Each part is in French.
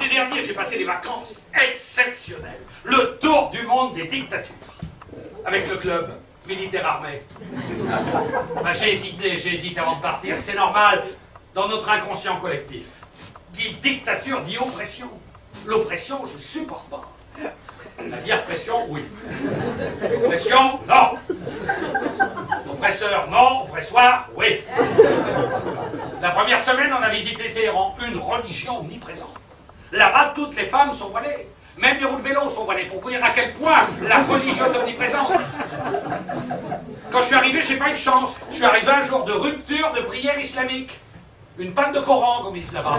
L'été dernier, j'ai passé des vacances exceptionnelles. Le tour du monde des dictatures. Avec le club militaire armé. J'ai hésité avant de partir. C'est normal, dans notre inconscient collectif. Dit dictature, dit oppression. L'oppression, je supporte pas. La dire pression, oui. Oppression, non. Oppresseur, non. Oppressoir, oui. La première semaine, on a visité Téhéran, une religion omniprésente. Là-bas, toutes les femmes sont voilées. Même les roues de vélo sont voilées, pour vous dire à quel point la religion est omniprésente. Quand je suis arrivé, j'ai pas eu de chance. Je suis arrivé un jour de rupture de prière islamique. Une panne de Coran, comme ils disent là-bas.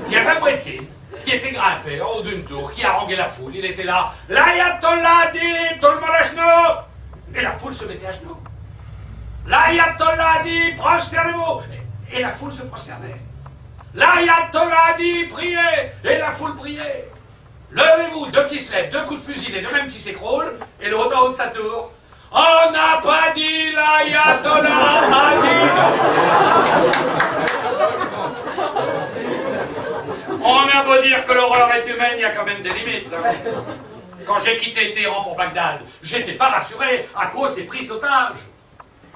Il y avait un muezzin qui était grimpé en haut d'une tour, qui haranguait la foule. Il était là. L'ayatollah dit, tout le monde à genoux. Et la foule se mettait à genoux. L'ayatollah dit, prosternez-vous. Et la foule se prosternait. L'ayatollah dit, priez. Et la foule priait. Levez-vous, deux qui se lèvent, deux coups de fusil, les deux mêmes qui s'écroulent, et l'autre en haut de sa tour. On n'a pas dit l'ayatollah a dit. On a beau dire que l'horreur est humaine, il y a quand même des limites. Quand j'ai quitté Téhéran pour Bagdad, j'étais pas rassuré à cause des prises d'otages.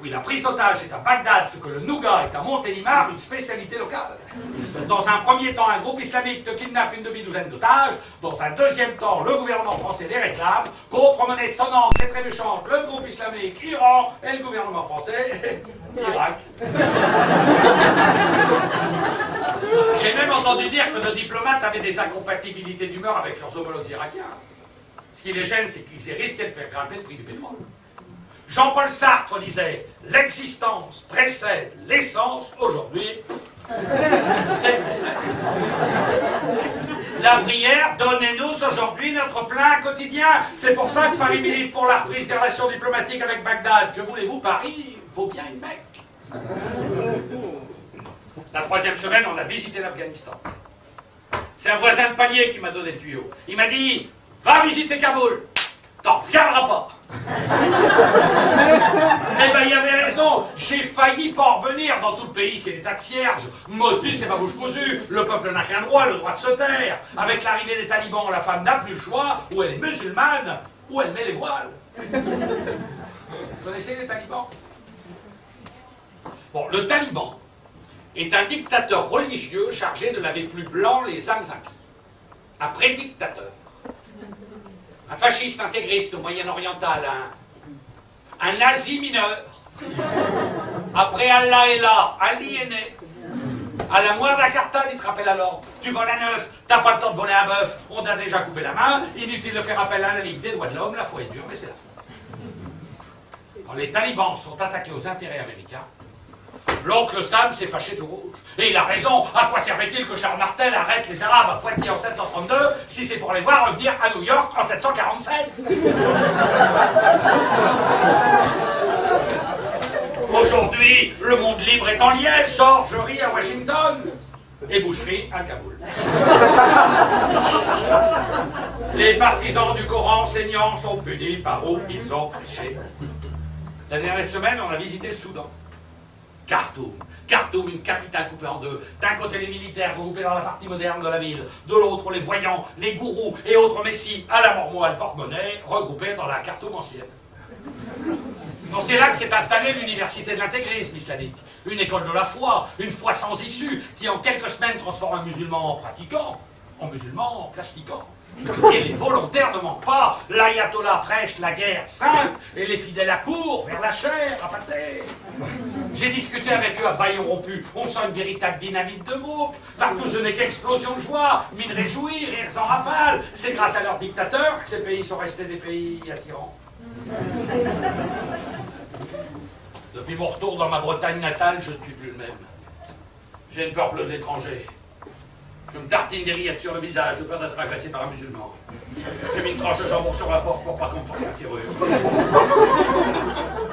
Oui, la prise d'otage est à Bagdad, ce que le nougat est à Montélimar, une spécialité locale. Dans un premier temps, un groupe islamique te kidnappe une demi-douzaine d'otages. Dans un deuxième temps, le gouvernement français les réclame. Contre monnaie sonnante et trébuchante, le groupe islamique, Iran et le gouvernement français, Irak. J'ai même entendu dire que nos diplomates avaient des incompatibilités d'humeur avec leurs homologues irakiens. Ce qui les gêne, c'est qu'ils risquaient de faire grimper le prix du pétrole. Jean-Paul Sartre disait « L'existence précède l'essence, aujourd'hui, c'est la prière, donnez-nous aujourd'hui notre plein quotidien. » C'est pour ça que Paris milite pour la reprise des relations diplomatiques avec Bagdad. Que voulez-vous, Paris vaut bien une Mecque. La troisième semaine, on a visité l'Afghanistan. C'est un voisin de palier qui m'a donné le tuyau. Il m'a dit « Va visiter Kaboul, t'en reviendras pas. » Eh ben, il avait raison, j'ai failli pas en revenir. Dans tout le pays, c'est l'état de cierge. Motus et ma bouche cousue. Le peuple n'a rien droit, le droit de se taire. Avec l'arrivée des talibans, la femme n'a plus le choix. Ou elle est musulmane, ou elle met les voiles. Vous connaissez les talibans? Bon, le taliban est un dictateur religieux chargé de laver plus blanc les âmes impies. Après dictateur, un fasciste intégriste au Moyen-Oriental, un nazi mineur. Après Allah est là, Ali est né. À la moindre carta, il te rappelle à l'ordre. Tu voles un œuf, t'as pas le temps de voler un bœuf, on t'a déjà coupé la main, inutile de faire appel à la Ligue des droits de l'homme, la foi est dure, mais c'est la foi. Quand les talibans sont attaqués aux intérêts américains, l'oncle Sam s'est fâché tout rouge. Et il a raison. À quoi servait-il que Charles Martel arrête les Arabes à Poitiers en 732 si c'est pour les voir revenir à New York en 747? Aujourd'hui, le monde libre est en Liège, Georgerie à Washington et boucherie à Kaboul. Les partisans du Coran enseignants sont punis par où ils ont prêché. La dernière semaine, on a visité le Soudan. Khartoum, une capitale coupée en deux. D'un côté les militaires regroupés dans la partie moderne de la ville, de l'autre les voyants, les gourous et autres messies à la mormoie et le porte-monnaie regroupés dans la Khartoum ancienne. Donc c'est là que s'est installée l'université de l'intégrisme islamique, une école de la foi, une foi sans issue, qui en quelques semaines transforme un musulman en pratiquant, en musulman en plastiquant. Et les volontaires ne manquent pas. L'ayatollah prêche la guerre sainte et les fidèles accourent vers la chair à pâté. J'ai discuté avec eux à baillon rompu. On sent une véritable dynamique de groupe. Partout ce n'est qu'explosion de joie, mine réjouie, rires en rafale. C'est grâce à leurs dictateurs que ces pays sont restés des pays attirants. Depuis mon retour dans ma Bretagne natale, je ne suis plus le même. J'ai une peur bleue de l'étranger. Je me tartine des rillettes sur le visage de peur d'être agressé par un musulman. J'ai mis une tranche de jambon sur la porte pour pas qu'on me force la serrure.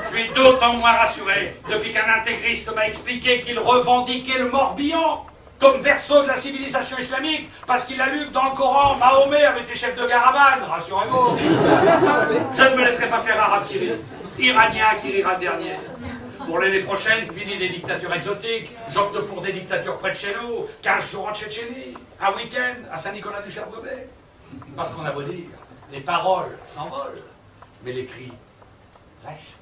Je suis d'autant moins rassuré depuis qu'un intégriste m'a expliqué qu'il revendiquait le Morbihan comme berceau de la civilisation islamique parce qu'il a lu que dans le Coran, Mahomet avait été chef de caravane, rassurez-vous. Je ne me laisserai pas faire arabe Kirill, iranien qui rira le dernier. Pour l'année prochaine, fini les dictatures exotiques, j'opte pour des dictatures près de chez nous, 15 jours en Tchétchénie, un week-end à Saint-Nicolas-du-Chardonnay. Parce qu'on a beau dire, les paroles s'envolent, mais les cris restent.